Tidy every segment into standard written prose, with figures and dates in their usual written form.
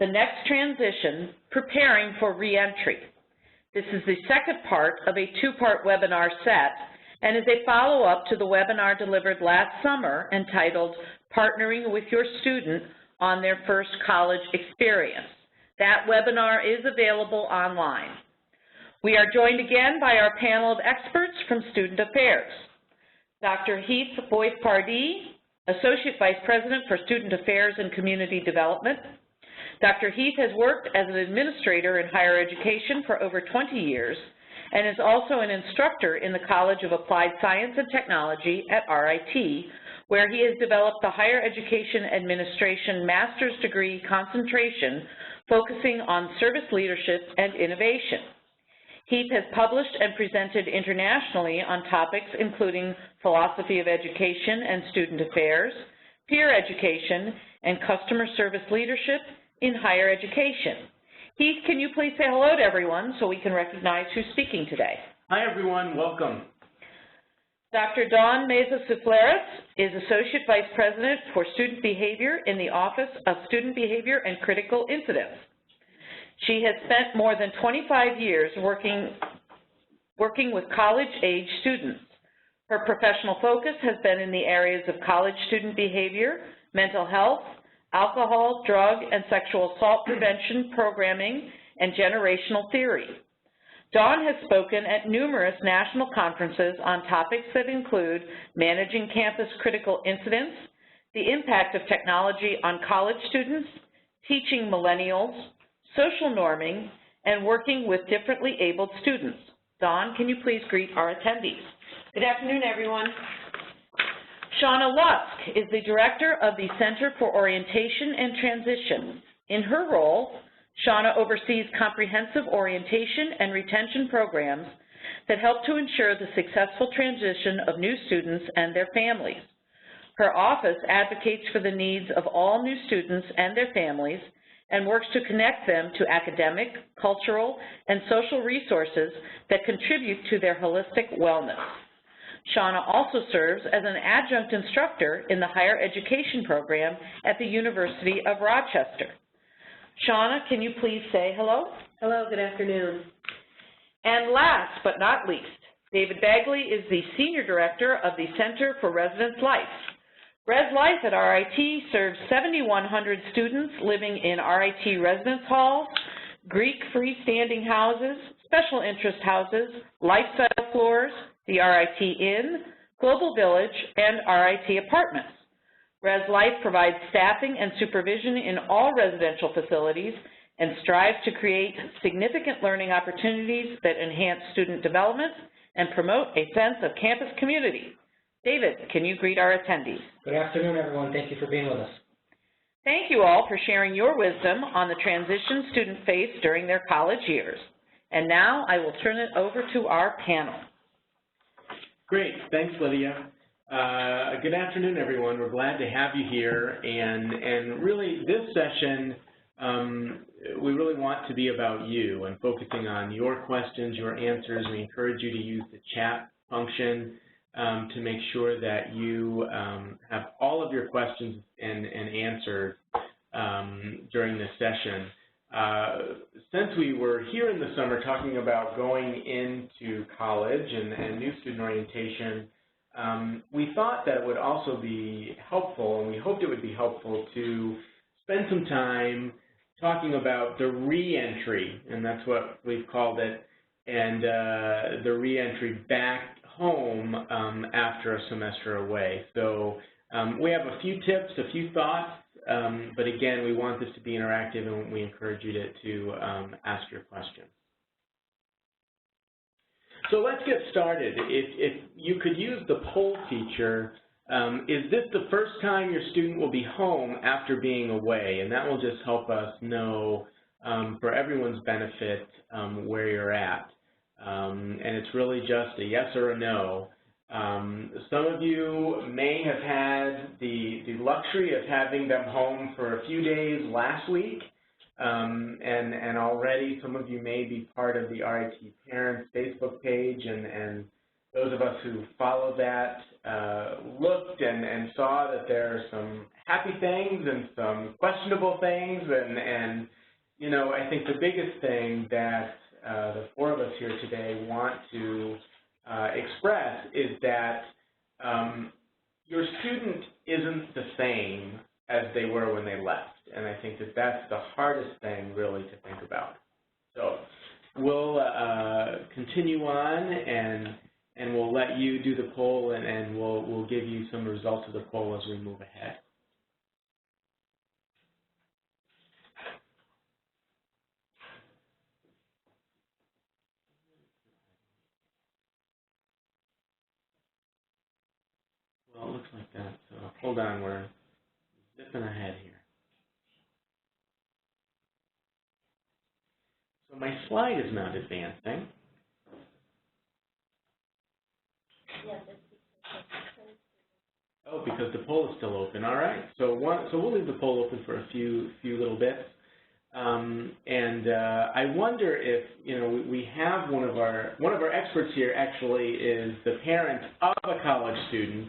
The Next Transition, Preparing for Reentry. This is the second part of a two-part webinar set and is a follow-up to the webinar delivered last summer entitled Partnering with Your Student on Their First College Experience. That webinar is available online. We are joined again by our panel of experts from Student Affairs. Dr. Heath Boice-Pardee, Associate Vice President for Student Affairs and Community Development. Dr. Heath has worked as an administrator in higher education for over 20 years and is also an instructor in the College of Applied Science and Technology at RIT, where he has developed the Higher Education Administration Master's Degree concentration focusing on service leadership and innovation. Heath has published and presented internationally on topics including philosophy of education and student affairs, peer education, and customer service leadership in higher education. Heath, can you please say hello to everyone so we can recognize who's speaking today? Hi everyone, welcome. Dr. Dawn Meza Soufleris is Associate Vice President for Student Behavior in the Office of Student Behavior and Critical Incidents. She has spent more than 25 years working with college-age students. Her professional focus has been in the areas of college student behavior, mental health, alcohol, drug, and sexual assault prevention programming, and generational theory. Dawn has spoken at numerous national conferences on topics that include managing campus critical incidents, the impact of technology on college students, teaching millennials, social norming, and working with differently abled students. Dawn, can you please greet our attendees? Good afternoon, everyone. Shawna Lusk is the Director of the Center for Orientation and Transition. In her role, Shawna oversees comprehensive orientation and retention programs that help to ensure the successful transition of new students and their families. Her office advocates for the needs of all new students and their families and works to connect them to academic, cultural, and social resources that contribute to their holistic wellness. Shawna also serves as an adjunct instructor in the higher education program at the University of Rochester. Shawna, can you please say hello? Hello, good afternoon. And last but not least, David Bagley is the Senior Director of the Center for Residence Life. Res Life at RIT serves 7,100 students living in RIT residence halls, Greek freestanding houses, special interest houses, lifestyle floors, the RIT Inn, Global Village, and RIT Apartments. Res Life provides staffing and supervision in all residential facilities and strives to create significant learning opportunities that enhance student development and promote a sense of campus community. David, can you greet our attendees? Good afternoon, everyone. Thank you for being with us. Thank you all for sharing your wisdom on the transition students face during their college years. And now I will turn it over to our panel. Great, thanks Lydia. Good afternoon everyone, we're glad to have you here, and really this session we really want to be about you and focusing on your questions, your answers. We encourage you to use the chat function to make sure that you have all of your questions and answers during this session. Since we were here in the summer talking about going into college and new student orientation, we thought that it would also be helpful, and we hoped it would be helpful, to spend some time talking about the reentry, and that's what we've called it, and the reentry back home after a semester away. So we have a few tips, a few thoughts, but again, we want this to be interactive, and we encourage you to ask your questions. So let's get started. If you could use the poll feature, is this the first time your student will be home after being away? And that will just help us know, for everyone's benefit, where you're at. And it's really just a yes or a no. Some of you may have had the luxury of having them home for a few days last week, and already some of you may be part of the RIT Parents Facebook page, and those of us who follow that looked and saw that there are some happy things and some questionable things, and you know, I think the biggest thing that the four of us here today want to express is that your student isn't the same as they were when they left, and I think that that's the hardest thing really to think about. So we'll continue on, and we'll let you do the poll, and we'll give you some results of the poll as we move ahead. Well, it looks like that, so hold on, we're zipping ahead here. So my slide is not advancing. Oh, because the poll is still open. All right. So we'll leave the poll open for a few little bits. I wonder if, you know, we have one of our experts here actually is the parent of a college student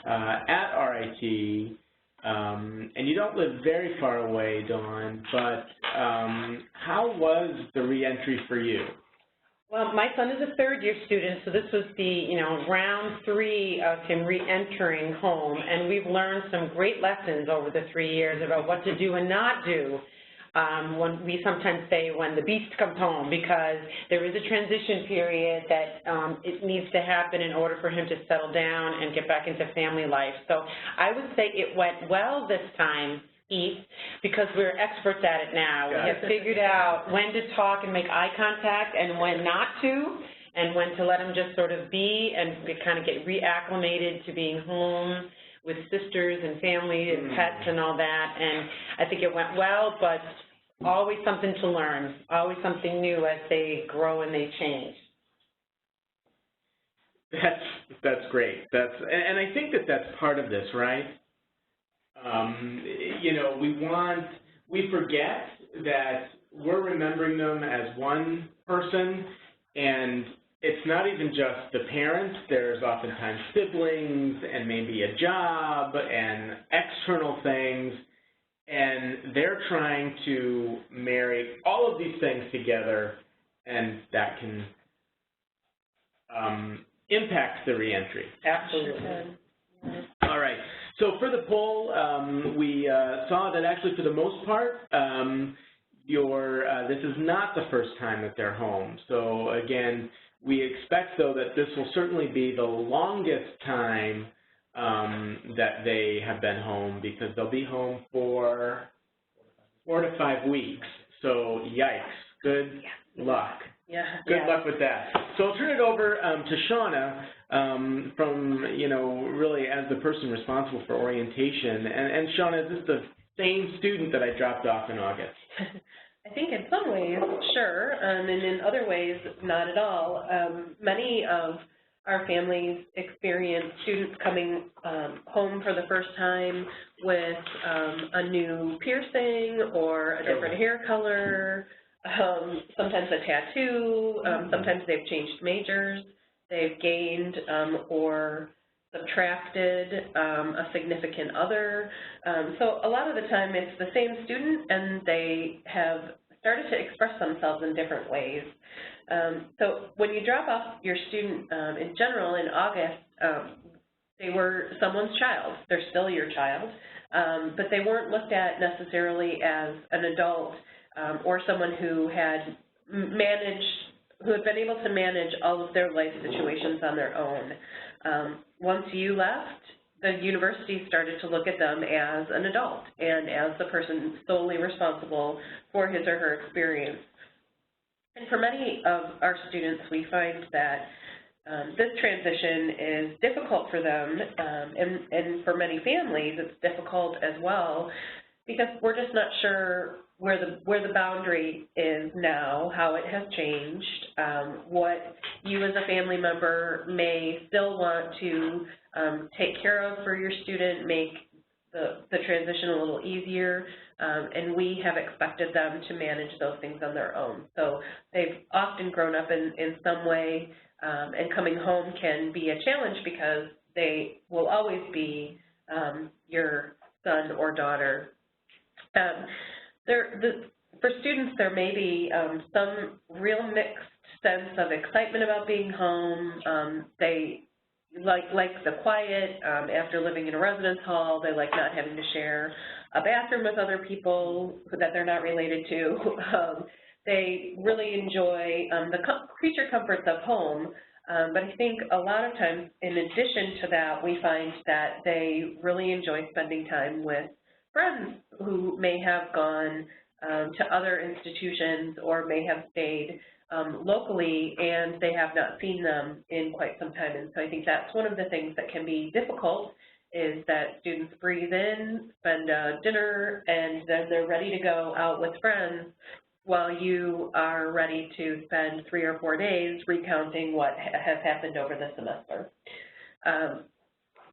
at RIT, and you don't live very far away, Dawn, but how was the reentry for you? Well, my son is a third-year student, so this was the, you know, round 3 of him re-entering home, and we've learned some great lessons over the 3 years about what to do and not do. When we sometimes say when the beast comes home, because there is a transition period that it needs to happen in order for him to settle down and get back into family life. So I would say it went well this time, Heath, because we're experts at it now. We have figured out when to talk and make eye contact and when not to, and when to let him just sort of be and kind of get reacclimated to being home with sisters and family and pets and all that. And I think it went well, but always something to learn, always something new as they grow and they change. That's great. And I think that that's part of this, right? You know, we forget that we're remembering them as one person, and it's not even just the parents. There's oftentimes siblings and maybe a job and external things, and they're trying to marry all of these things together, and that can impact the reentry. Absolutely. All right. So for the poll, we saw that actually for the most part, this is not the first time that they're home. So again, we expect, though, that this will certainly be the longest time that they have been home, because they'll be home for 4 to 5 weeks. So yikes, good luck. Yeah. Good luck with that. So I'll turn it over to Shawna from, you know, really as the person responsible for orientation. And Shawna, is this the same student that I dropped off in August? I think in some ways, sure, and in other ways, not at all. Many of our families experience students coming home for the first time with a new piercing or a different hair color, sometimes a tattoo, sometimes they've changed majors, they've gained or subtracted a significant other. So a lot of the time it's the same student, and they have started to express themselves in different ways. So when you drop off your student in general in August, they were someone's child. They're still your child, but they weren't looked at necessarily as an adult or someone who had been able to manage all of their life situations on their own. Once you left, the university started to look at them as an adult and as the person solely responsible for his or her experience. And for many of our students, we find that this transition is difficult for them, and for many families, it's difficult as well, because we're just not sure where the boundary is now, how it has changed, what you as a family member may still want to take care of for your student, make the transition a little easier, and we have expected them to manage those things on their own. So they've often grown up in some way, and coming home can be a challenge because they will always be your son or daughter. For students, there may be some real mixed sense of excitement about being home. They like the quiet after living in a residence hall. They like not having to share a bathroom with other people that they're not related to. They really enjoy the creature comforts of home, but I think a lot of times, in addition to that, we find that they really enjoy spending time with friends who may have gone to other institutions or may have stayed locally, and they have not seen them in quite some time. And so I think that's one of the things that can be difficult, is that students breathe in, spend dinner, and then they're ready to go out with friends while you are ready to spend 3 or 4 days recounting what has happened over the semester.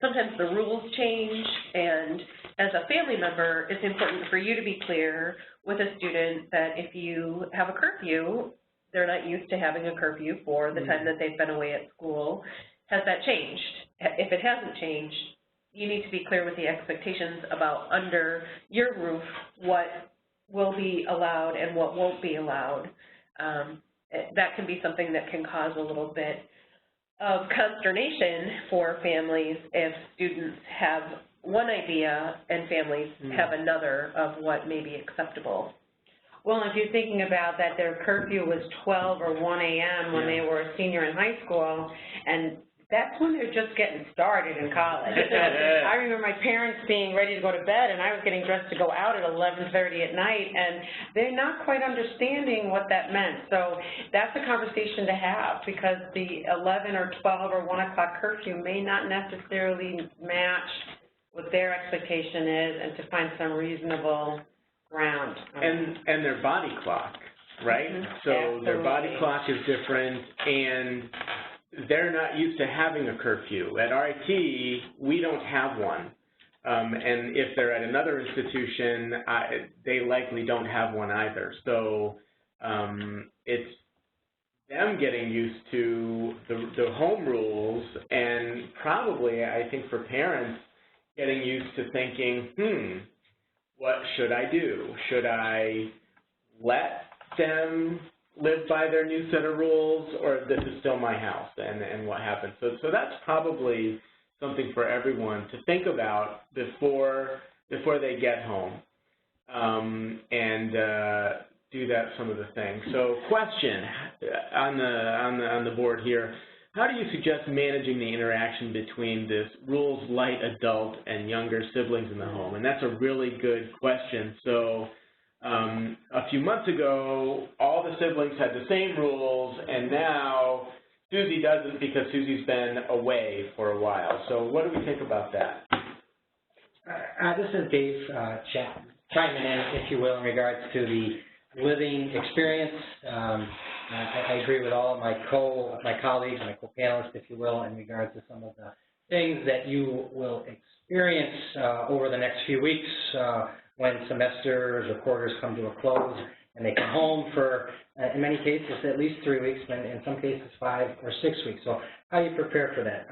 Sometimes the rules change, and as a family member, it's important for you to be clear with a student that if you have a curfew, they're not used to having a curfew for the time that they've been away at school. Has that changed? If it hasn't changed, you need to be clear with the expectations about under your roof what will be allowed and what won't be allowed. That can be something that can cause a little bit of consternation for families if students have one idea and families have another of what may be acceptable. Well, if you're thinking about that their curfew was 12 or 1 a.m. when they were a senior in high school, and that's when they're just getting started in college. So I remember my parents being ready to go to bed, and I was getting dressed to go out at 11:30 at night, and they're not quite understanding what that meant. So that's a conversation to have, because the 11 or 12 or 1 o'clock curfew may not necessarily match what their expectation is, and to find some reasonable ground. And their body clock, right? So Absolutely. Their body clock is different, and they're not used to having a curfew. At RIT, we don't have one. And if they're at another institution, they likely don't have one either. So it's them getting used to the home rules, and probably, I think for parents, getting used to thinking, what should I do? Should I let them live by their new set of rules, or this is still my house, and what happens? So that's probably something for everyone to think about before they get home, and do that, some of the things. So question on the board here: how do you suggest managing the interaction between this rules-light adult and younger siblings in the home? And that's a really good question. So a few months ago, all the siblings had the same rules, and now Susie doesn't, because Susie's been away for a while. So what do we think about that? This is Dave chiming in, if you will, in regards to the living experience. I agree with all of my colleagues, my co-panelists, if you will, in regards to some of the things that you will experience over the next few weeks when semesters or quarters come to a close, and they come home for, in many cases, at least 3 weeks, and in some cases 5 or 6 weeks. So how do you prepare for that?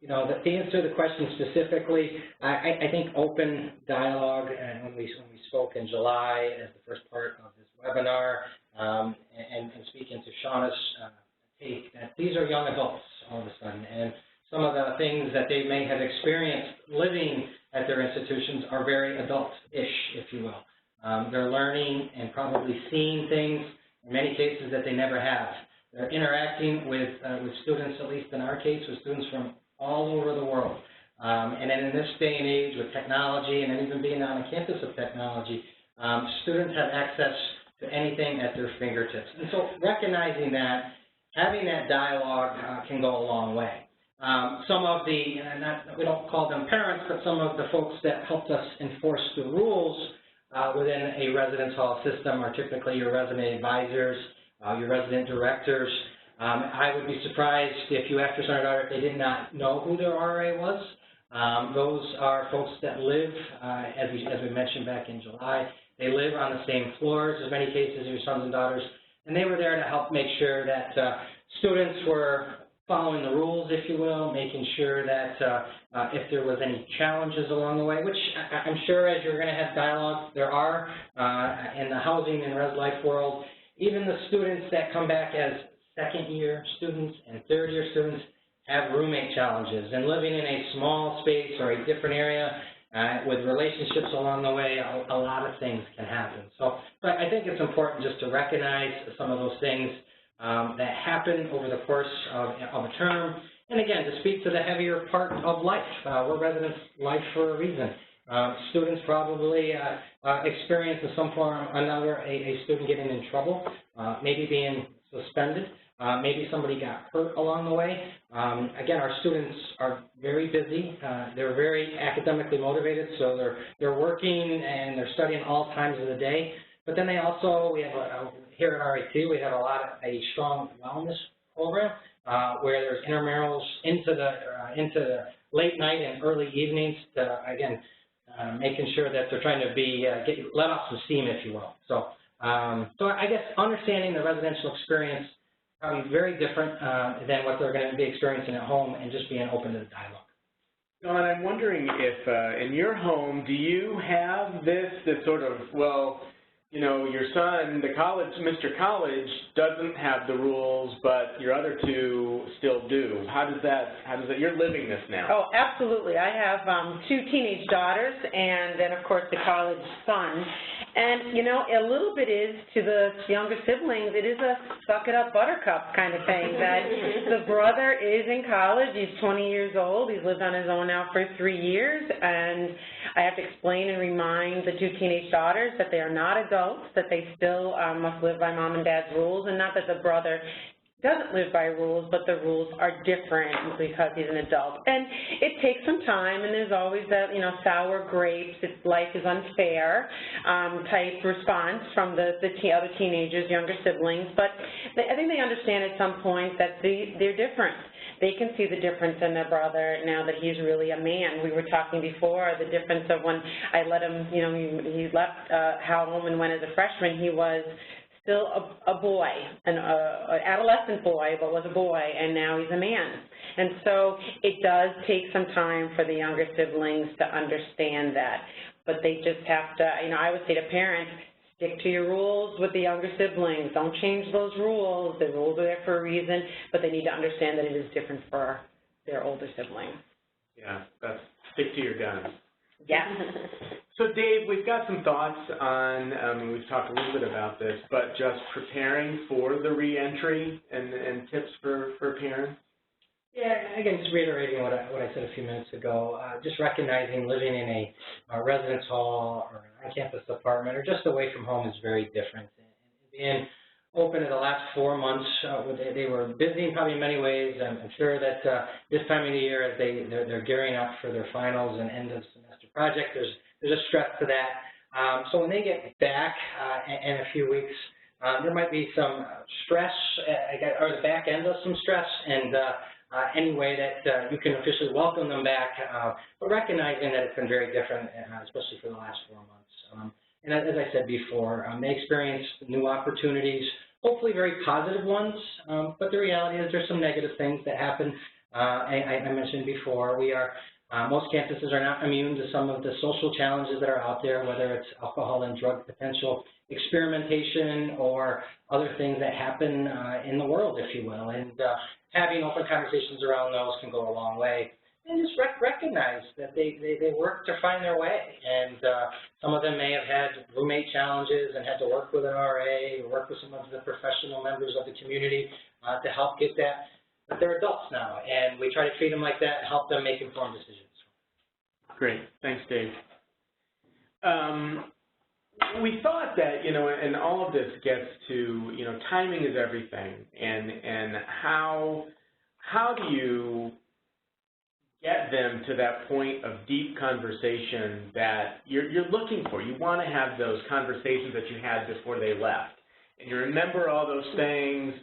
You know, to answer the question specifically, I think open dialogue, and when we spoke in July as the first part of this webinar, and speaking to Shawna's take, that these are young adults all of a sudden, and some of the things that they may have experienced living at their institutions are very adult-ish, if you will. They're learning and probably seeing things, in many cases, that they never have. They're interacting with students, at least in our case, with students from all over the world. And then in this day and age with technology, and even being on the campus of technology, students have access to anything at their fingertips. And so recognizing that, having that dialogue can go a long way. Some of the, we don't call them parents, but some of the folks that helped us enforce the rules within a residence hall system are typically your resident advisors, your resident directors. I would be surprised if you asked your son or daughter if they did not know who their RA was. Those are folks that live, as we mentioned back in July, they live on the same floors, in many cases, your sons and daughters, and they were there to help make sure that students were following the rules, if you will, making sure that if there was any challenges along the way, which I'm sure as you're going to have dialogue, there are in the housing and res life world, even the students that come back as second-year students and third-year students have roommate challenges, and living in a small space or a different area with relationships along the way, a lot of things can happen. So I think it's important just to recognize some of those things that happen over the course of a term, and again, to speak to the heavier part of life. We're residents' life for a reason. Students probably experience in some form or another a student getting in trouble, maybe being suspended, maybe somebody got hurt along the way. Again, our students are very busy. They're very academically motivated, so they're working and they're studying all times of the day. But then they also, we have here at RIT, we have a strong wellness program where there's intramurals into the late night and early evenings to, again, making sure that they're trying to let off some steam, if you will. So I guess understanding the residential experience probably very different than what they're going to be experiencing at home, and just being open to the dialogue. Dawn, I'm wondering if in your home, do you have this sort of, well, you know, your son, Mr. College, doesn't have the rules, but your other two still do. How does that, you're living this now. Oh, absolutely. I have 2 teenage daughters and then, of course, the college son. And, you know, a little bit is to the younger siblings, it is a suck it up buttercup kind of thing, that the brother is in college, he's 20 years old, he's lived on his own now for 3 years, and I have to explain and remind the 2 teenage daughters that they are not adults, that they still must live by mom and dad's rules, and not that the brother doesn't live by rules, but the rules are different because he's an adult. And it takes some time, and there's always that, you know, sour grapes, life is unfair type response from the other teenagers, younger siblings. But I think they understand at some point that they're different. They can see the difference in their brother now that he's really a man. We were talking before, the difference of when I let him, you know, he left home and went as a freshman, he was still a boy, an adolescent boy, but was a boy, and now he's a man. And so it does take some time for the younger siblings to understand that. But they just have to, you know, I would say to parents, stick to your rules with the younger siblings. Don't change those rules. The rules are there for a reason, but they need to understand that it is different for their older siblings. Yeah, that's stick to your guns. Yeah. So, Dave, we've got some thoughts on, we've talked a little bit about this, but just preparing for the reentry and tips for parents? Yeah, again, just reiterating what I said a few minutes ago, just recognizing living in a residence hall or an on-campus apartment or just away from home is very different. And being open in the last 4 months, they were busy probably in many ways. I'm sure that this time of the year, as they're gearing up for their finals and end of semester project, there's a stress to that. So when they get back in a few weeks, there might be some stress, or the back end of some stress, and any way that you can officially welcome them back, but recognizing that it's been very different, especially for the last 4 months. And as I said before, they experienced new opportunities, hopefully very positive ones, but the reality is there's some negative things that happen. I mentioned before, most campuses are not immune to some of the social challenges that are out there, whether it's alcohol and drug potential experimentation or other things that happen in the world, if you will. And having open conversations around those can go a long way. And just recognize that they work to find their way. And some of them may have had roommate challenges and had to work with an RA or work with some of the professional members of the community to help get that. But they're adults now, and we try to treat them like that and help them make informed decisions. Great. Thanks, Dave. We thought that, you know, and all of this gets to, you know, timing is everything, and how do you get them to that point of deep conversation that you're looking for? You want to have those conversations that you had before they left, and you remember all those things,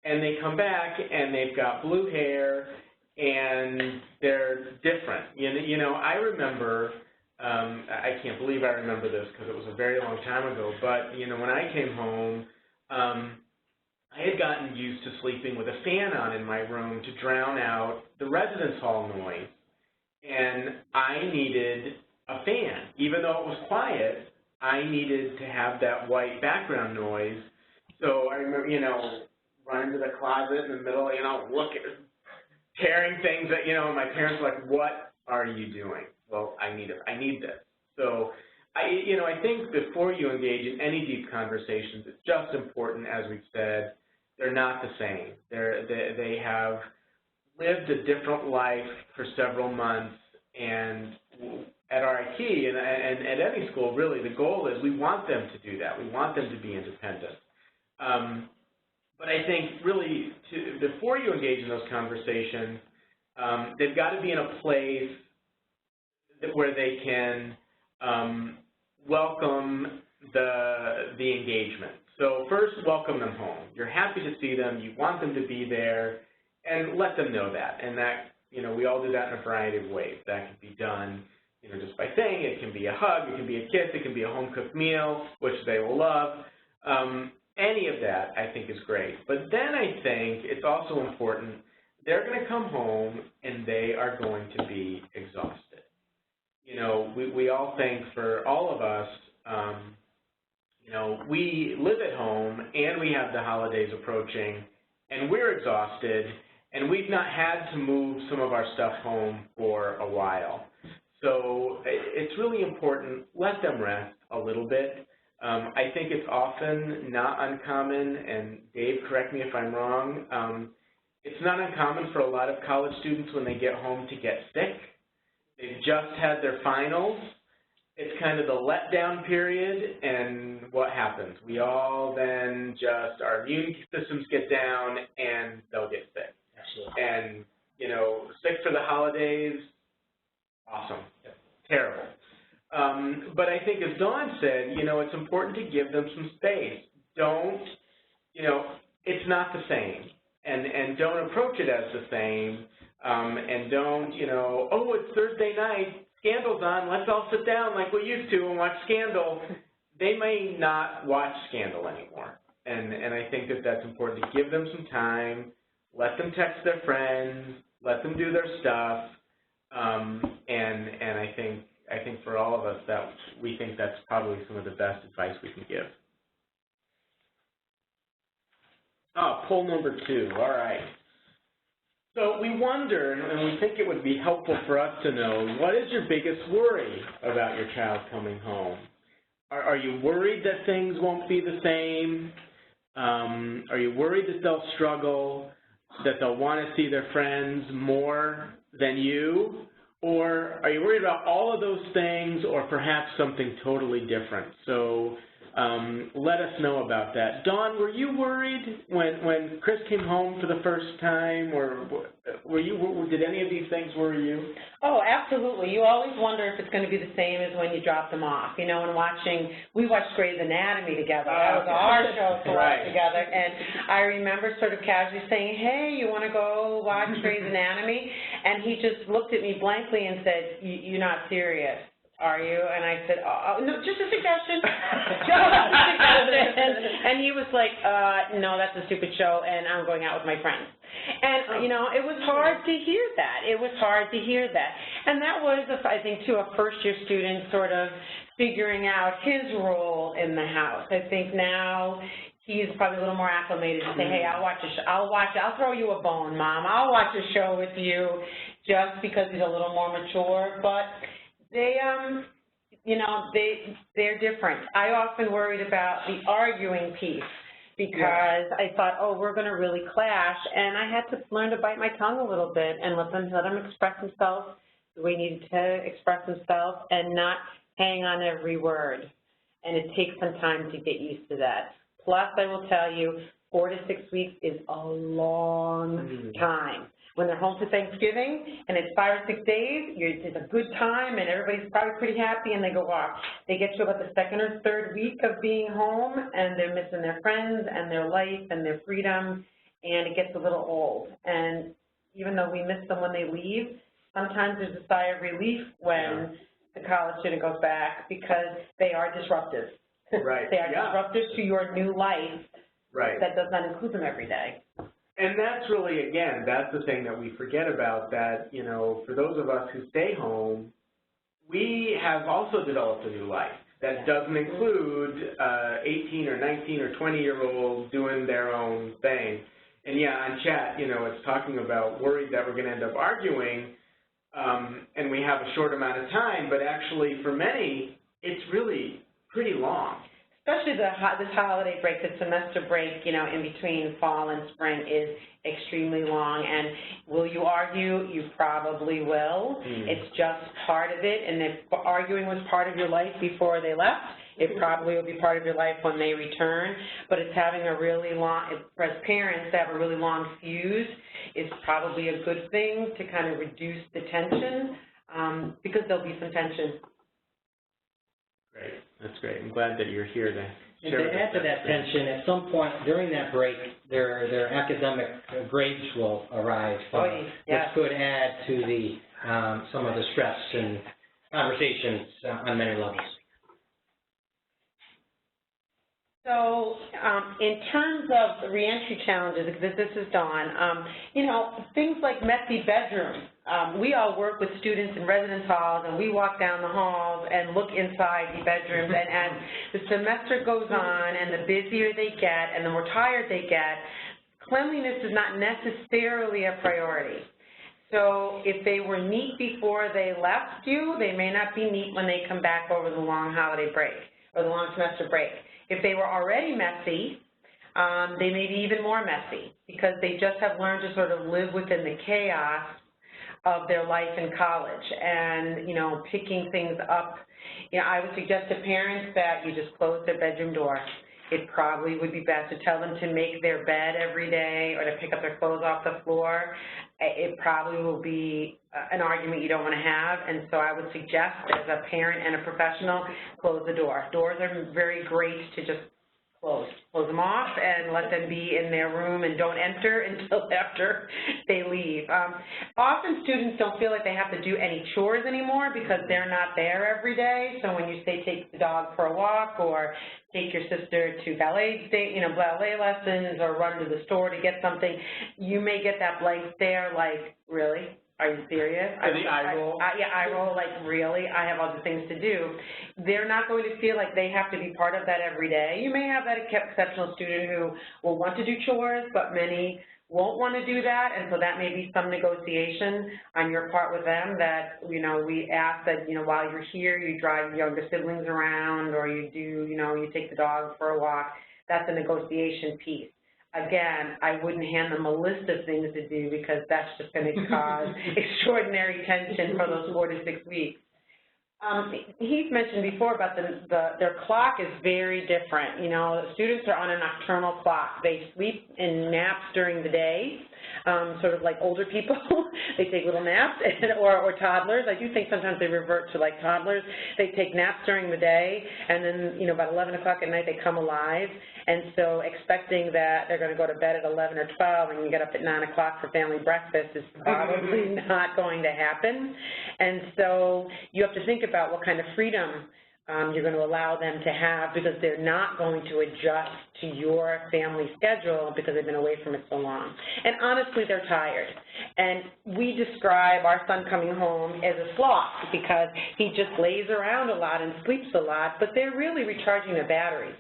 and they come back and they've got blue hair and they're different. You know, I remember, I can't believe I remember this because it was a very long time ago, but, you know, when I came home, I had gotten used to sleeping with a fan on in my room to drown out the residence hall noise, and I needed a fan. Even though it was quiet, I needed to have that white background noise. So I remember, you know, running to the closet in the middle, you know, tearing things that, you know, and my parents were like, what are you doing? Well, I need this. So I think before you engage in any deep conversations, it's just important, as we've said, they're not the same. They have lived a different life for several months, and at RIT and at any school, really, the goal is we want them to do that. We want them to be independent. But I think really, before you engage in those conversations, they've got to be in a place where they can welcome the engagement. So first, welcome them home. You're happy to see them. You want them to be there, and let them know that. And that, you know, we all do that in a variety of ways. That can be done, you know, just by saying it. Can be a hug. It can be a kiss. It can be a home-cooked meal, which they will love. Any of that, I think, is great. But then I think it's also important, they're going to come home and they are going to be exhausted. You know, we all think, for all of us, you know, we live at home and we have the holidays approaching and we're exhausted and we've not had to move some of our stuff home for a while. So it's really important, let them rest a little bit. I think it's often not uncommon, and Dave, correct me if I'm wrong, it's not uncommon for a lot of college students when they get home to get sick. They've just had their finals. It's kind of the letdown period, and what happens? We all then just, our immune systems get down, and they'll get sick. Absolutely. And, you know, sick for the holidays, awesome, terrible. But I think, as Dawn said, you know, it's important to give them some space. Don't, you know, it's not the same, and don't approach it as the same, and don't, you know, oh, it's Thursday night, Scandal's on, let's all sit down like we used to and watch Scandal. They may not watch Scandal anymore, and I think that that's important, to give them some time, let them text their friends, let them do their stuff, and I think for all of us, that we think that's probably some of the best advice we can give. Poll number 2, all right. So we wonder, and we think it would be helpful for us to know, what is your biggest worry about your child coming home? Are you worried that things won't be the same? Are you worried that they'll struggle, that they'll want to see their friends more than you? Or are you worried about all of those things, or perhaps something totally different? So let us know about that. Dawn, were you worried when Chris came home for the first time, or did any of these things worry you? Oh, absolutely. You always wonder if it's going to be the same as when you drop them off. You know, and we watched Grey's Anatomy together. That was our show to watch together. And I remember sort of casually saying, hey, you want to go watch Grey's Anatomy? And he just looked at me blankly and said, you're not serious, are you? And I said, oh, no, just a suggestion. Just a suggestion. And he was like, no, that's a stupid show, and I'm going out with my friends. And, you know, it was hard to hear that. It was hard to hear that. And that was, I think, to a first-year student sort of figuring out his role in the house. I think now he's probably a little more acclimated to say, hey, I'll throw you a bone, Mom. I'll watch a show with you, just because he's a little more mature. But they, you know, they're different. I often worried about the arguing piece, because I thought, oh, we're going to really clash, and I had to learn to bite my tongue a little bit and let them express themselves the way they needed to express themselves, and not hang on every word. And it takes some time to get used to that. Plus, I will tell you, 4 to 6 weeks is a long time. When they're home for Thanksgiving and it's 5 or 6 days, it's a good time and everybody's probably pretty happy, and they go off. They get to about the 2nd or 3rd week of being home, and they're missing their friends and their life and their freedom, and it gets a little old. And even though we miss them when they leave, sometimes there's a sigh of relief when the college student goes back, because they are disruptive. Right. They are disruptive to your new life Right. That does not include them every day. And that's really, again, that's the thing that we forget about, that, you know, for those of us who stay home, we have also developed a new life that doesn't include 18 or 19 or 20-year-olds doing their own thing. And yeah, on chat, you know, it's talking about worried that we're going to end up arguing, and we have a short amount of time, but actually for many, it's really pretty long. Especially this holiday break, the semester break, you know, in between fall and spring is extremely long. And will you argue? You probably will. It's just part of it. And if arguing was part of your life before they left, it probably will be part of your life when they return. But it's having a really long, as parents, to have a really long fuse is probably a good thing to kind of reduce the tension, because there'll be some tension. Great. That's great. I'm glad that you're here to share. And to add to that tension, at some point during that break, their academic grades will arrive, which could add to the some of the stress and conversations on many levels. So in terms of reentry challenges, because this is Dawn, you know, things like messy bedrooms. We all work with students in residence halls, and we walk down the halls and look inside the bedrooms, and as the semester goes on and the busier they get and the more tired they get, cleanliness is not necessarily a priority. So if they were neat before they left you, they may not be neat when they come back over the long holiday break or the long semester break. If they were already messy, they may be even more messy because they just have learned to sort of live within the chaos of their life in college and, you know, picking things up. You know, I would suggest to parents that you just close their bedroom door. It probably would be best to tell them to make their bed every day or to pick up their clothes off the floor. It probably will be an argument you don't want to have, and so I would suggest as a parent and a professional, close the door. Doors are very great to just close them off and let them be in their room and don't enter until after they leave. Often students don't feel like they have to do any chores anymore because they're not there every day. So when you say take the dog for a walk or take your sister to ballet lessons or run to the store to get something, you may get that blank stare like, really? Are you serious? Or the eye roll. Eye roll, like, really? I have other things to do. They're not going to feel like they have to be part of that every day. You may have that exceptional student who will want to do chores, but many won't want to do that, and so that may be some negotiation on your part with them that, you know, we ask that, you know, while you're here, you drive your younger siblings around or you do, you know, you take the dog for a walk. That's a negotiation piece. Again, I wouldn't hand them a list of things to do because that's just going to cause extraordinary tension for those 4 to 6 weeks. Heath mentioned before about their clock is very different. You know, students are on a nocturnal clock. They sleep in naps during the day, sort of like older people. They take little naps, or toddlers. I do think sometimes they revert to like toddlers. They take naps during the day, and then, you know, about 11 o'clock at night they come alive. And so expecting that they're going to go to bed at 11 or 12 and you get up at 9 o'clock for family breakfast is probably not going to happen. And so you have to think about what kind of freedom you're going to allow them to have, because they're not going to adjust to your family schedule because they've been away from it so long. And honestly, they're tired. And we describe our son coming home as a sloth because he just lays around a lot and sleeps a lot, but they're really recharging their batteries.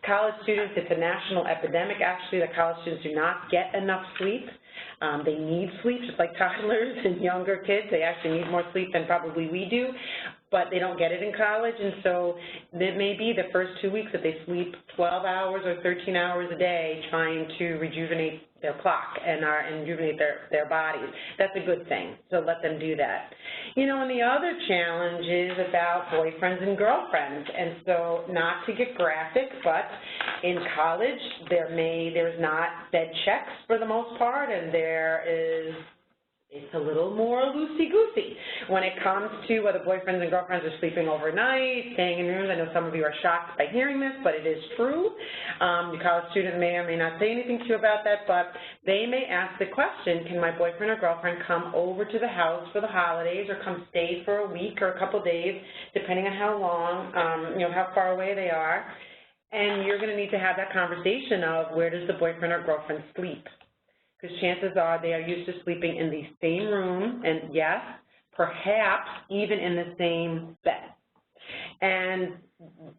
College students, it's a national epidemic, actually, that college students do not get enough sleep. They need sleep, just like toddlers and younger kids. They actually need more sleep than probably we do, but they don't get it in college, and so it may be the first 2 weeks that they sleep 12 hours or 13 hours a day trying to rejuvenate their clock and rejuvenate their bodies. That's a good thing, so let them do that. You know, and the other challenge is about boyfriends and girlfriends, and so not to get graphic, but in college there's not bed checks for the most part, and it's a little more loosey-goosey when it comes to whether boyfriends and girlfriends are sleeping overnight, staying in rooms. I know some of you are shocked by hearing this, but it is true. Your college student may or may not say anything to you about that, but they may ask the question, can my boyfriend or girlfriend come over to the house for the holidays or come stay for a week or a couple days, depending on how long, how far away they are. And you're going to need to have that conversation of where does the boyfriend or girlfriend sleep? Because chances are they are used to sleeping in the same room, and yes, perhaps even in the same bed. And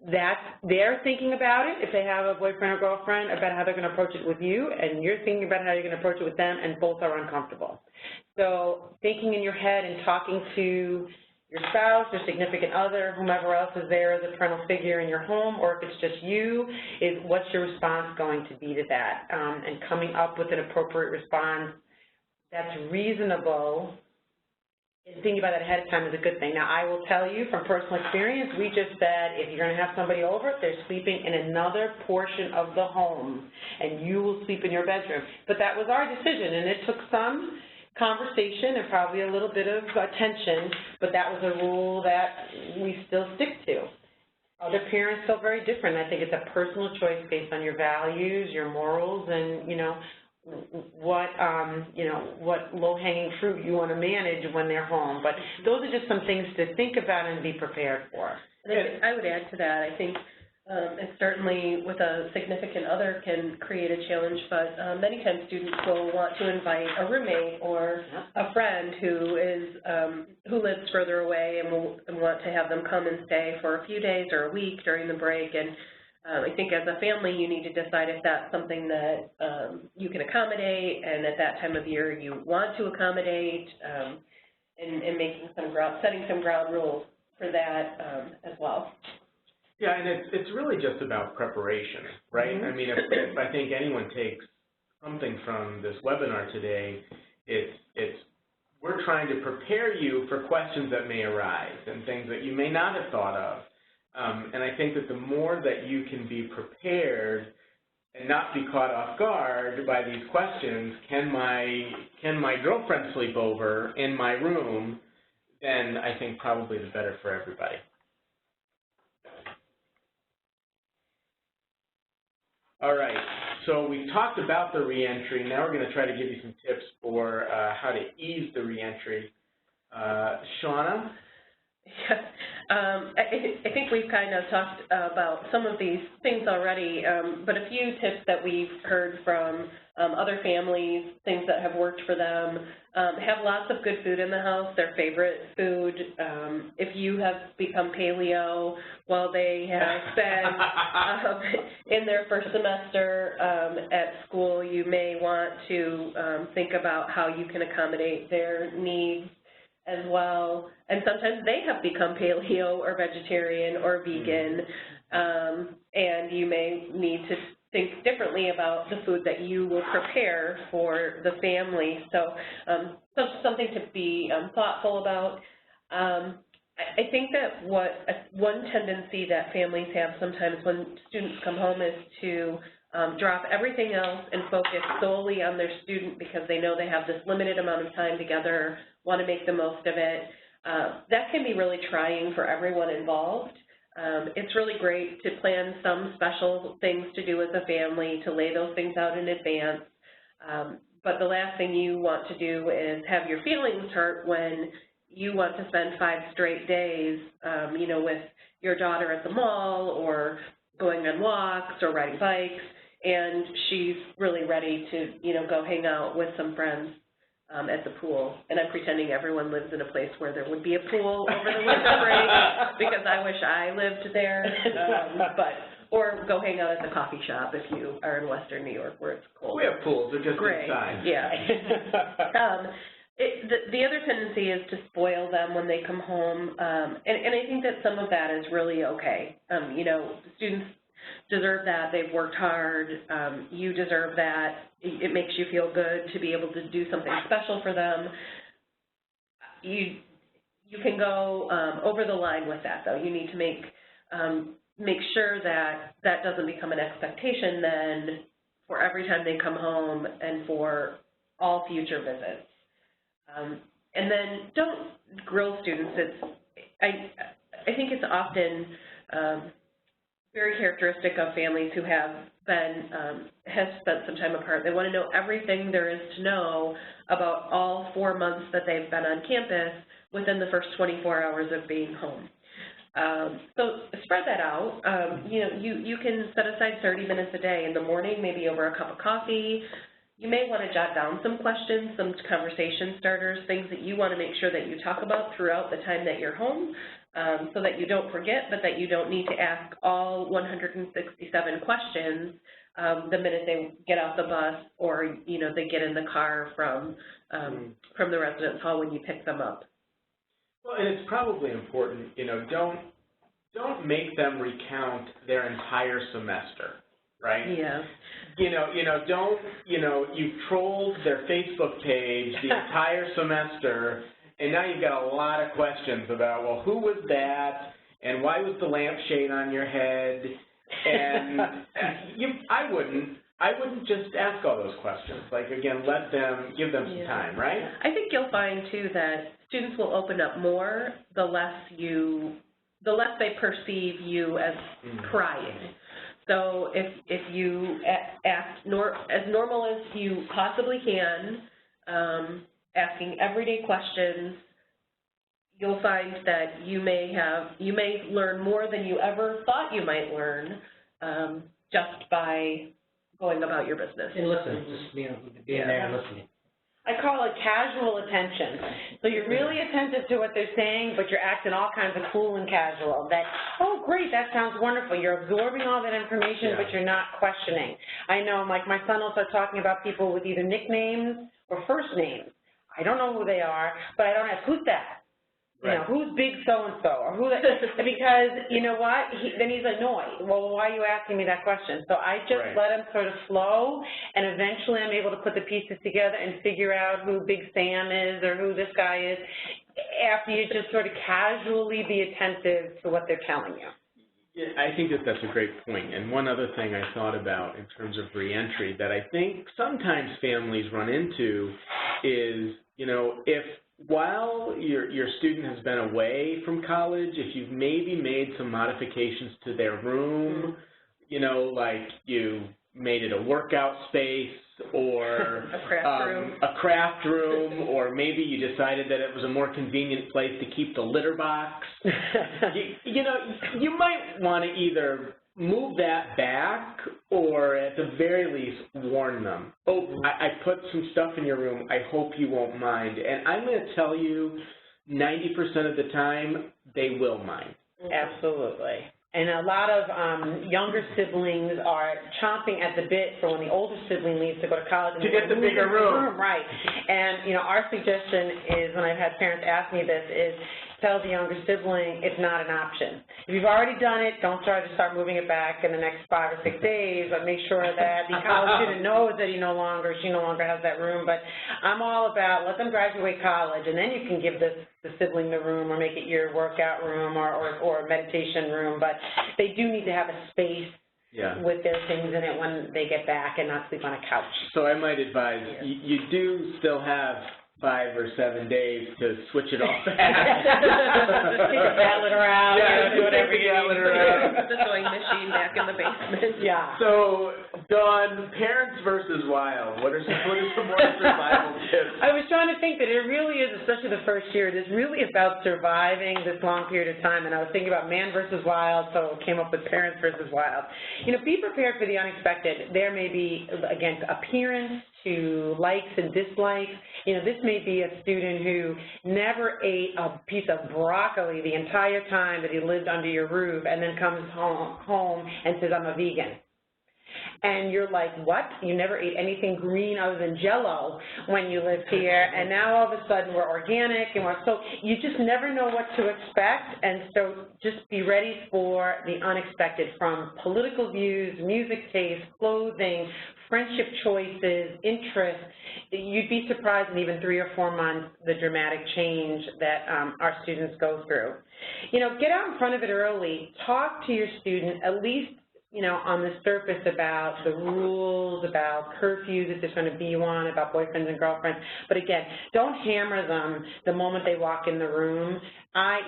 they're thinking about it, if they have a boyfriend or girlfriend, about how they're going to approach it with you, and you're thinking about how you're going to approach it with them, and both are uncomfortable. So thinking in your head and talking to your spouse, your significant other, whomever else is there as a parental figure in your home, or if it's just you, is what's your response going to be to that? And coming up with an appropriate response that's reasonable, and thinking about it ahead of time is a good thing. Now, I will tell you from personal experience, we just said if you're going to have somebody over, they're sleeping in another portion of the home, and you will sleep in your bedroom. But that was our decision, and it took some conversation and probably a little bit of attention, but that was a rule that we still stick to. Other parents feel very different. I think it's a personal choice based on your values, your morals, and, you know, what low-hanging fruit you want to manage when they're home. But those are just some things to think about and be prepared for. And I would add to that, I think it certainly with a significant other can create a challenge, but many times students will want to invite a roommate or a friend who lives further away and want to have them come and stay for a few days or a week during the break. And I think as a family you need to decide if that's something that you can accommodate, and at that time of year you want to accommodate, and setting some ground rules for that as well. Yeah, and it's really just about preparation, right? I mean, if I think anyone takes something from this webinar today, it's we're trying to prepare you for questions that may arise and things that you may not have thought of. And I think that the more that you can be prepared and not be caught off guard by these questions, can my girlfriend sleep over in my room, then I think probably the better for everybody. All right, so we've talked about the reentry. Now we're going to try to give you some tips for how to ease the reentry. Shawna? I think we've kind of talked about some of these things already, but a few tips that we've heard from other families, things that have worked for them. Have lots of good food in the house, their favorite food. If you have become paleo while they have been in their first semester at school, you may want to think about how you can accommodate their needs as well. And sometimes they have become paleo or vegetarian or vegan, and you may need to think differently about the food that you will prepare for the family. So something to be thoughtful about. I think that one tendency that families have sometimes when students come home is to drop everything else and focus solely on their student because they know they have this limited amount of time together, want to make the most of it. That can be really trying for everyone involved. It's really great to plan some special things to do as a family, to lay those things out in advance. But the last thing you want to do is have your feelings hurt when you want to spend 5 straight days, with your daughter at the mall or going on walks or riding bikes, and she's really ready to, go hang out with some friends at the pool. And I'm pretending everyone lives in a place where there would be a pool over the winter break because I wish I lived there. Or go hang out at the coffee shop if you are in Western New York where it's cold. We have pools, they're just Great. inside. Yeah. The other tendency is to spoil them when they come home, and I think that some of that is really okay. Students deserve that. They've worked hard. You deserve that. It makes you feel good to be able to do something special for them. You can go over the line with that, though. You need to make sure that that doesn't become an expectation then for every time they come home and for all future visits. And then don't grill students. I think it's often very characteristic of families who have spent some time apart. They want to know everything there is to know about all 4 months that they've been on campus within the first 24 hours of being home. So spread that out. You know, you can set aside 30 minutes a day in the morning, maybe over a cup of coffee. You may want to jot down some questions, some conversation starters, things that you want to make sure that you talk about throughout the time that you're home, so that you don't forget, but that you don't need to ask all 167 questions the minute they get off the bus or, you know, they get in the car from the residence hall when you pick them up. Well, and it's probably important, you know, don't make them recount their entire semester, right? Yeah. You know, don't, you know, you've trolled their Facebook page the entire semester, and now you've got a lot of questions about, well, who was that, and why was the lampshade on your head, and I wouldn't just ask all those questions. Like, again, give them some time, right? I think you'll find, too, that students will open up more the less they perceive you as prying. So if you ask as normal as you possibly can, asking everyday questions, you'll find that you may learn more than you ever thought you might learn just by going about your business. And listening, just being there and listening. I call it casual attention. So you're really attentive to what they're saying, but you're acting all kinds of cool and casual. That, oh, great, that sounds wonderful. You're absorbing all that information, but you're not questioning. I know, like, my son will start talking about people with either nicknames or first names. I don't know who they are, but I don't ask, who's that? You know, who's big so-and-so, or who that, because, you know what, then he's annoyed. Well, why are you asking me that question? So I just let him sort of flow, and eventually I'm able to put the pieces together and figure out who Big Sam is or who this guy is, after you just sort of casually be attentive to what they're telling you. Yeah, I think that's a great point. And one other thing I thought about in terms of reentry that I think sometimes families run into is, you know, while your student has been away from college, if you've maybe made some modifications to their room, you know, like you made it a workout space or a craft room, or maybe you decided that it was a more convenient place to keep the litter box, you know, you might want to either move that back or at the very least warn them. Oh, I put some stuff in your room. I hope you won't mind. And I'm going to tell you 90% of the time they will mind. Absolutely. And a lot of younger siblings are chomping at the bit for when the older sibling leaves to go to college. And to get the bigger room. Right. And, you know, our suggestion is, when I've had parents ask me this, is tell the younger sibling it's not an option. If you've already done it, don't try to start moving it back in the next 5 or 6 days, but make sure that the college student knows that she no longer has that room. But I'm all about let them graduate college, and then you can give the sibling the room or make it your workout room or meditation room. But they do need to have a space with their things in it when they get back and not sleep on a couch. So I might advise you do still have 5 or 7 days to switch it off back. Just take a tablet around, do whatever you need. The sewing machine back in the basement. Yeah. So, Dawn, parents versus wild, what are some more survival tips? I was trying to think that it really is, especially the first year, it is really about surviving this long period of time. And I was thinking about man versus wild, so came up with parents versus wild. You know, be prepared for the unexpected. There may be, again, appearance to likes and dislikes. You know, this may be a student who never ate a piece of broccoli the entire time that he lived under your roof, and then comes home and says, I'm a vegan. And you're like, what? You never ate anything green other than Jell-O when you lived here, and now all of a sudden we're organic, and so you just never know what to expect, and so just be ready for the unexpected, from political views, music taste, clothing, friendship choices, interests. You'd be surprised in even 3 or 4 months the dramatic change that our students go through. You know, get out in front of it early. Talk to your student, at least, you know, on the surface, about the rules, about curfews if there's going to be one, about boyfriends and girlfriends. But again, don't hammer them the moment they walk in the room. I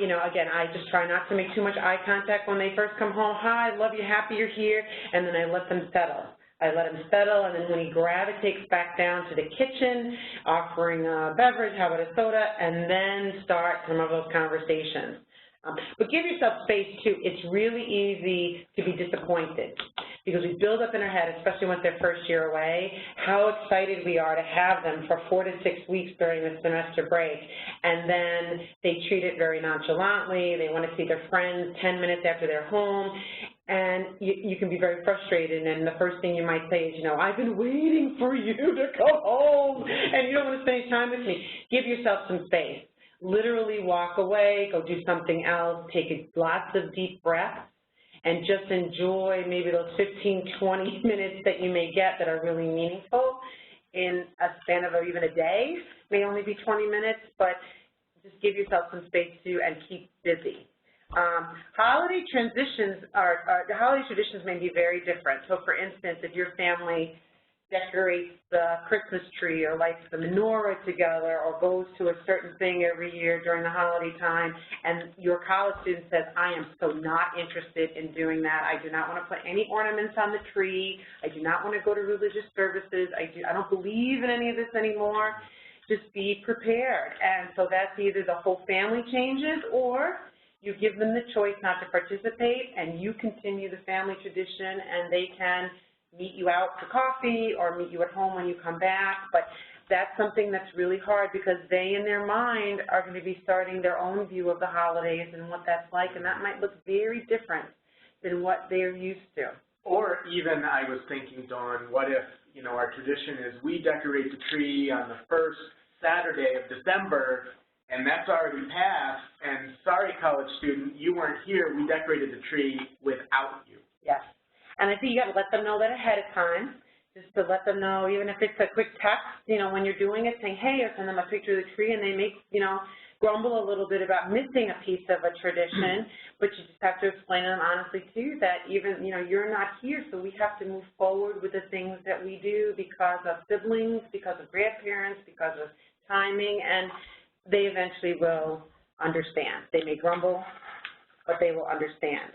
just try not to make too much eye contact when they first come home. Hi, love you, happy you're here, and then I let them settle. I let him settle, and then when he gravitates back down to the kitchen, offering a beverage, how about a soda, and then start some of those conversations. But give yourself space, too. It's really easy to be disappointed because we build up in our head, especially once they're first year away, how excited we are to have them for 4 to 6 weeks during the semester break, and then they treat it very nonchalantly. They want to see their friends 10 minutes after they're home, and you can be very frustrated, and the first thing you might say is, I've been waiting for you to come home, and you don't want to spend any time with me. Give yourself some space. Literally walk away, go do something else, take lots of deep breaths, and just enjoy maybe those 15, 20 minutes that you may get that are really meaningful in a span of even a day. May only be 20 minutes, but just give yourself some space too and keep busy. Holiday traditions may be very different. So for instance, if your family decorates the Christmas tree or lights the menorah together or goes to a certain thing every year during the holiday time, and your college student says, I am so not interested in doing that. I do not want to put any ornaments on the tree. I do not want to go to religious services. I don't believe in any of this anymore. Just be prepared. And so that's either the whole family changes or you give them the choice not to participate and you continue the family tradition and they can meet you out for coffee or meet you at home when you come back, but that's something that's really hard because they, in their mind, are going to be starting their own view of the holidays and what that's like, and that might look very different than what they're used to. Or even, I was thinking, Dawn, what if, our tradition is we decorate the tree on the first Saturday of December, and that's already passed, and sorry, college student, you weren't here, we decorated the tree without you. Yes. And I think you got to let them know that ahead of time, just to let them know, even if it's a quick text, when you're doing it, saying, hey, or send them a picture of the tree, and they may, grumble a little bit about missing a piece of a tradition, but you just have to explain to them honestly, too, that even, you're not here, so we have to move forward with the things that we do because of siblings, because of grandparents, because of timing, and they eventually will understand. They may grumble, but they will understand.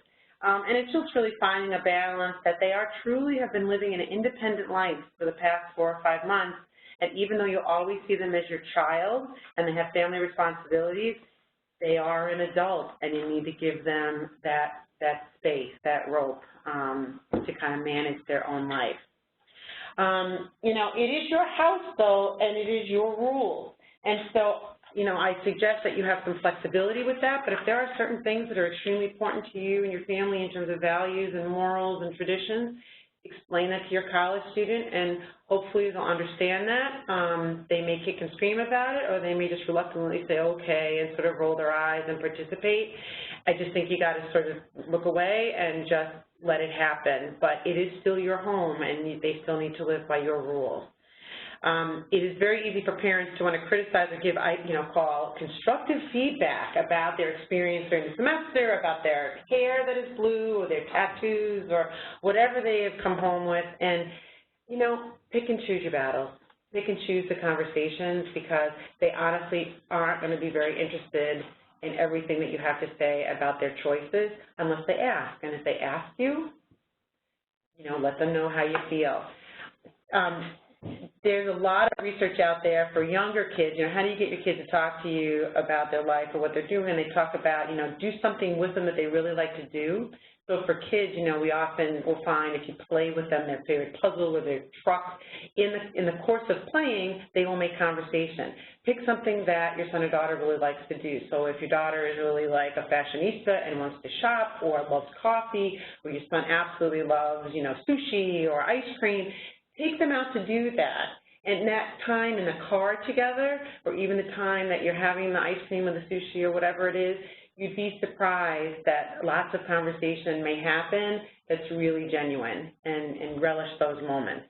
And it's just really finding a balance that they truly have been living an independent life for the past 4 or 5 months, and even though you always see them as your child and they have family responsibilities, they are an adult, and you need to give them that space, that rope to kind of manage their own life. It is your house, though, and it is your rules. And so, I suggest that you have some flexibility with that, but if there are certain things that are extremely important to you and your family in terms of values and morals and traditions, explain that to your college student, and hopefully they'll understand that. They may kick and scream about it, or they may just reluctantly say okay and sort of roll their eyes and participate. I just think you got to sort of look away and just let it happen, but it is still your home, and they still need to live by your rules. It is very easy for parents to want to criticize or give, call constructive feedback about their experience during the semester, about their hair that is blue or their tattoos or whatever they have come home with. And, pick and choose your battles. Pick and choose the conversations because they honestly aren't going to be very interested in everything that you have to say about their choices unless they ask. And if they ask you, let them know how you feel. There's a lot of research out there for younger kids. How do you get your kids to talk to you about their life or what they're doing? And they talk about, do something with them that they really like to do. So for kids, we often will find if you play with them their favorite puzzle or their truck, in the course of playing, they will make conversation. Pick something that your son or daughter really likes to do. So if your daughter is really like a fashionista and wants to shop or loves coffee, or your son absolutely loves, sushi or ice cream, take them out to do that. And that time in the car together, or even the time that you're having the ice cream or the sushi or whatever it is, you'd be surprised that lots of conversation may happen that's really genuine, and relish those moments.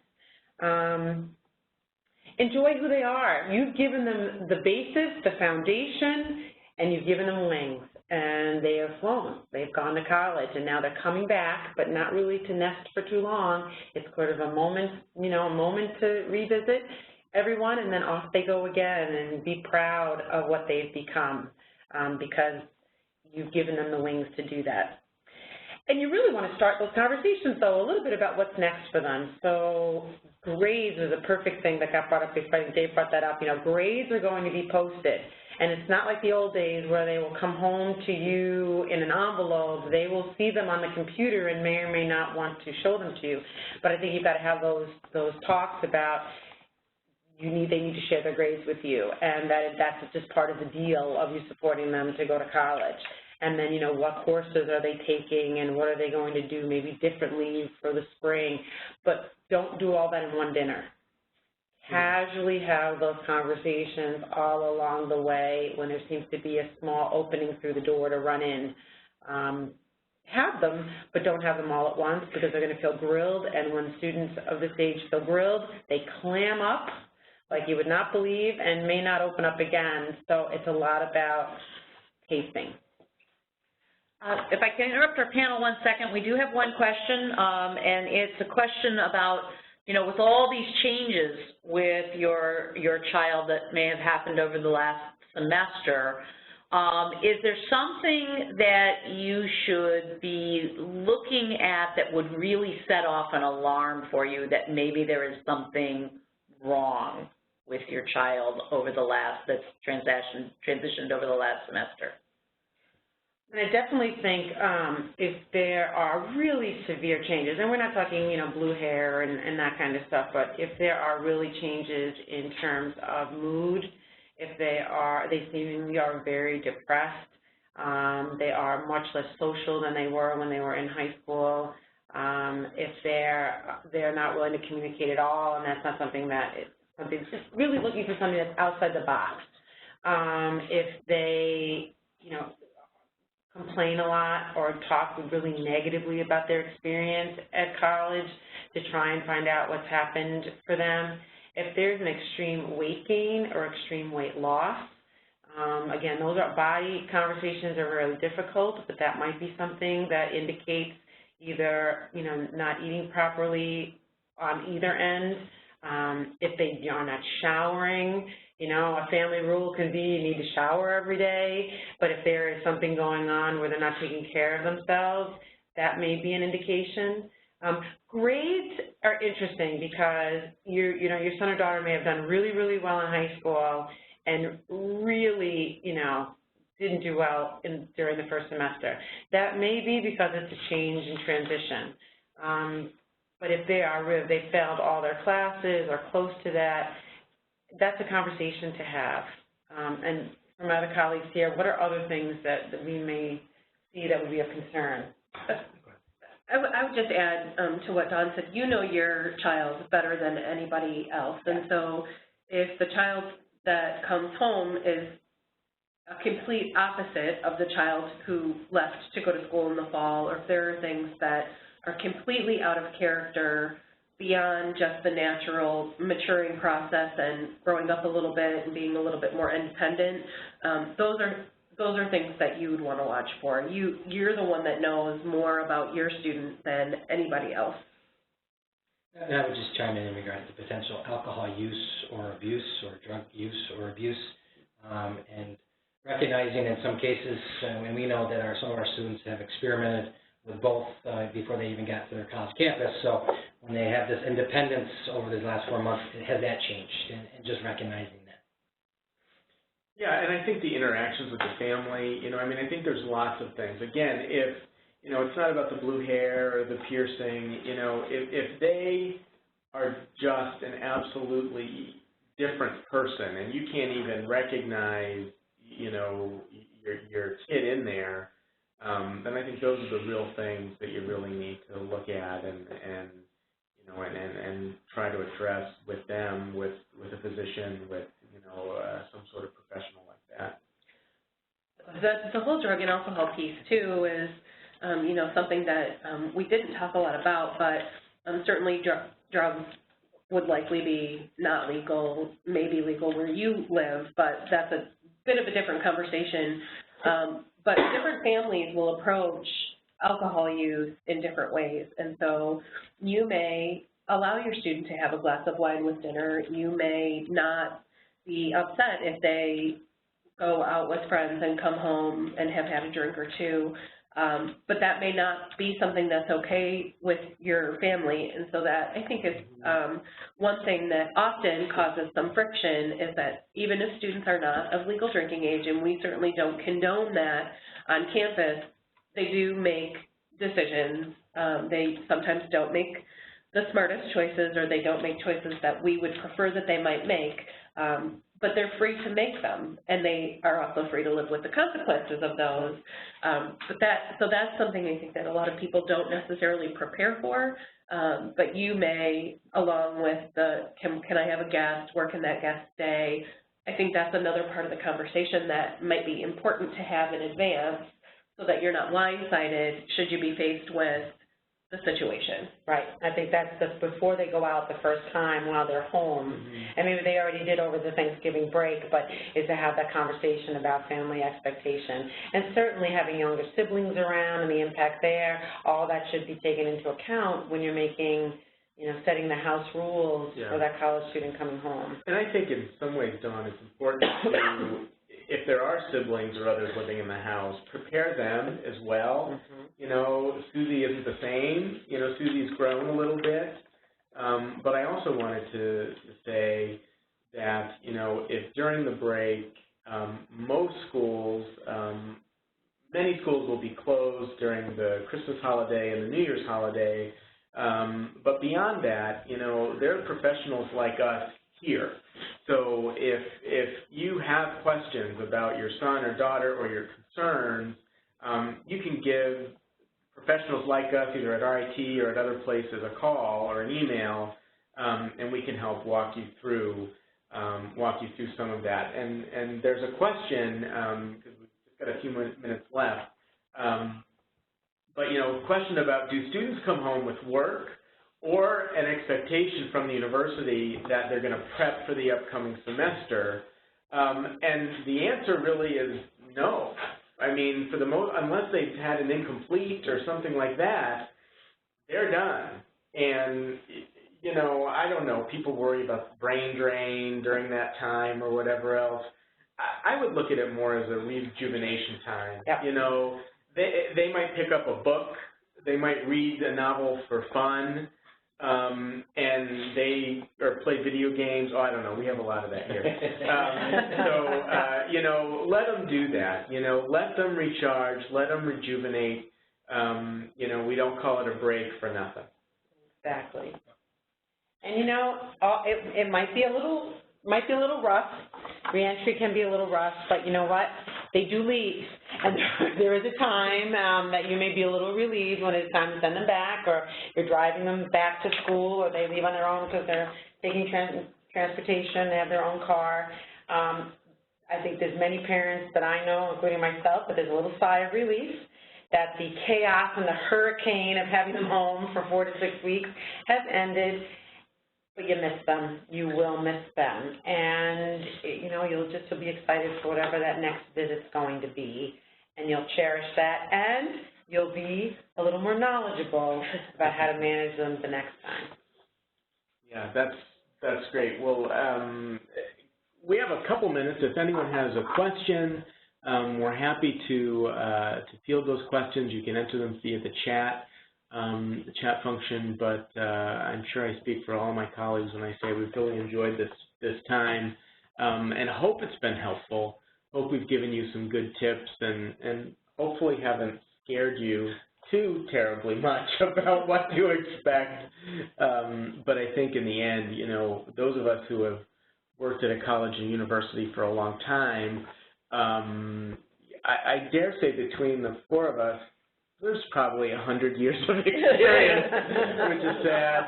Enjoy who they are. You've given them the basis, the foundation, and you've given them wings. And they have flown. They've gone to college, and now they're coming back, but not really to nest for too long. It's sort of a moment, a moment to revisit everyone, and then off they go again, and be proud of what they've become because you've given them the wings to do that. And you really want to start those conversations, though, a little bit about what's next for them. So grades is a perfect thing that got brought up. Dave brought that up. Grades are going to be posted. And it's not like the old days where they will come home to you in an envelope. They will see them on the computer and may or may not want to show them to you. But I think you've got to have those talks about they need to share their grades with you, and that's just part of the deal of you supporting them to go to college. And then, what courses are they taking and what are they going to do maybe differently for the spring. But don't do all that in one dinner. Casually have those conversations all along the way when there seems to be a small opening through the door to run in. Have them, but don't have them all at once because they're going to feel grilled, and when students of this age feel grilled, they clam up like you would not believe and may not open up again. So it's a lot about tasting. If I can interrupt our panel 1 second, we do have one question, and it's a question about, with all these changes with your child that may have happened over the last semester, is there something that you should be looking at that would really set off an alarm for you that maybe there is something wrong with your child that's transitioned over the last semester? And I definitely think if there are really severe changes, and we're not talking, blue hair and that kind of stuff, but if there are really changes in terms of mood, if they seemingly are very depressed, they are much less social than they were when they were in high school, if they're not willing to communicate at all, and that's not something just really looking for something that's outside the box. If they, complain a lot or talk really negatively about their experience at college to try and find out what's happened for them. If there's an extreme weight gain or extreme weight loss, again, those body conversations are really difficult, but that might be something that indicates either, not eating properly on either end. If they are not showering, a family rule can be you need to shower every day, but if there is something going on where they're not taking care of themselves, that may be an indication. Grades are interesting because your son or daughter may have done really, really well in high school and really, didn't do well during the first semester. That may be because it's a change in transition. But if they failed all their classes or close to that, that's a conversation to have. And from other colleagues here, what are other things that we may see that would be of concern? I would just add to what Dawn said, your child better than anybody else. And so if the child that comes home is a complete opposite of the child who left to go to school in the fall, or if there are things that are completely out of character beyond just the natural maturing process and growing up a little bit and being a little bit more independent, those are things that you would want to watch for. You're the one that knows more about your student than anybody else. And I would just chime in regards to potential alcohol use or abuse or drug use or abuse, and recognizing in some cases, and we know that some of our students have experimented with both before they even got to their college campus. So when they have this independence over the last 4 months, has that changed? And just recognizing that. Yeah, and I think the interactions with the family, I think there's lots of things. Again, if, it's not about the blue hair or the piercing, if they are just an absolutely different person and you can't even recognize, your kid in there, then I think those are the real things that you really need to look at and try to address with them, with a physician, with some sort of professional like that. The whole drug and alcohol piece too is something that we didn't talk a lot about, but certainly drugs would likely be not legal, maybe legal where you live, but that's a bit of a different conversation. But different families will approach alcohol use in different ways. And so you may allow your student to have a glass of wine with dinner. You may not be upset if they go out with friends and come home and have had a drink or two. but that may not be something that's okay with your family. And so that, I think, is one thing that often causes some friction, is that even if students are not of legal drinking age, and we certainly don't condone that on campus, they do make decisions. They sometimes don't make the smartest choices, or they don't make choices that we would prefer that they might make, but they're free to make them, and they are also free to live with the consequences of those. So that's something I think that a lot of people don't necessarily prepare for, but you may, along with the, can I have a guest, where can that guest stay? I think that's another part of the conversation that might be important to have in advance, so that you're not blindsided should you be faced with the situation. Right. I think that's just before they go out the first time while they're home. And maybe they already did over the Thanksgiving break, but is to have that conversation about family expectation. And certainly having younger siblings around and the impact there, all that should be taken into account when you're making, setting the house rules for that college student coming home. And I think in some ways, Dawn, it's important to, if there are siblings or others living in the house, prepare them as well. Susie isn't the same. Susie's grown a little bit. But I also wanted to say that, if during the break, most schools, many schools will be closed during the Christmas holiday and the New Year's holiday. But beyond that, there are professionals like us here. So if you have questions about your son or daughter or your concerns, you can give professionals like us, either at RIT or at other places, a call or an email, and we can help walk you through some of that. And there's a question, because we've just got a few minutes left, but question about, do students come home with work or an expectation from the university that they're going to prep for the upcoming semester? And the answer really is no. I mean, unless they've had an incomplete or something like that, they're done. And, I don't know, people worry about brain drain during that time or whatever else. I would look at it more as a rejuvenation time. Yeah. They might pick up a book, they might read a novel for fun, or play video games. Oh, I don't know. We have a lot of that here. Let them do that. Let them recharge. Let them rejuvenate. We don't call it a break for nothing. Exactly. And it might be a little rough. Reentry can be a little rough, but you know what? They do leave. And there is a time that you may be a little relieved when it's time to send them back, or you're driving them back to school, or they leave on their own because they're taking transportation, they have their own car. I think there's many parents that I know, including myself, but there's a little sigh of relief that the chaos and the hurricane of having them home for 4 to 6 weeks has ended. But you miss them. You will miss them. And, you'll be excited for whatever that next visit's going to be. And you'll cherish that. And you'll be a little more knowledgeable about how to manage them the next time. Yeah, that's great. Well, we have a couple minutes. If anyone has a question, we're happy to field those questions. You can enter them via the chat function, but I'm sure I speak for all my colleagues when I say we've really enjoyed this time, and hope it's been helpful. Hope we've given you some good tips, and hopefully haven't scared you too terribly much about what to expect. But I think in the end, those of us who have worked at a college and university for a long time, I dare say between the four of us, there's probably 100 years of experience, which is sad.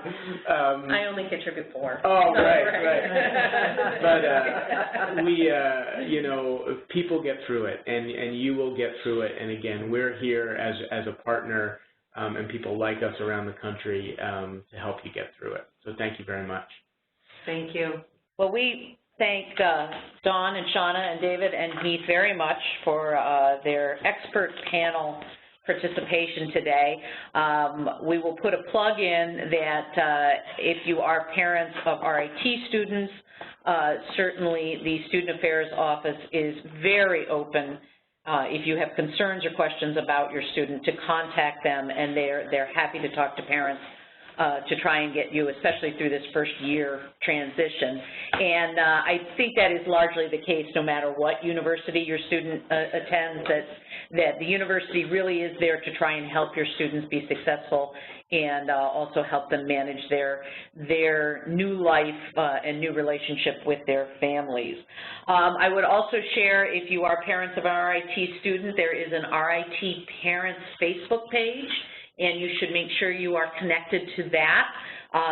I only contribute 4. Oh, right. But we, people get through it, and you will get through it. And again, we're here as a partner, and people like us around the country to help you get through it. So thank you very much. Thank you. Well, we thank Dawn and Shawna and David and Heath very much for their expert panel participation today. We will put a plug in that if you are parents of RIT students, certainly the Student Affairs Office is very open if you have concerns or questions about your student, to contact them, and they're happy to talk to parents to try and get you, especially through this first year transition. And I think that is largely the case no matter what university your student attends, that the university really is there to try and help your students be successful and also help them manage their new life and new relationship with their families. I would also share, if you are parents of an RIT student, there is an RIT Parents Facebook page, and you should make sure you are connected to that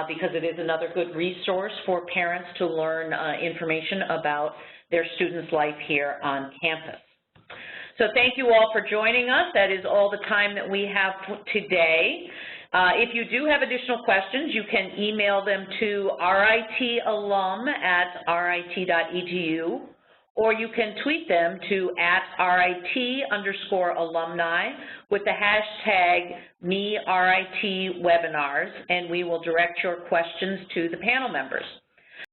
because it is another good resource for parents to learn information about their students' life here on campus. So thank you all for joining us. That is all the time that we have today. If you do have additional questions, you can email them to ritalum@rit.edu, or you can tweet them to @RIT_alumni with the hashtag #MeRITWebinars, and we will direct your questions to the panel members.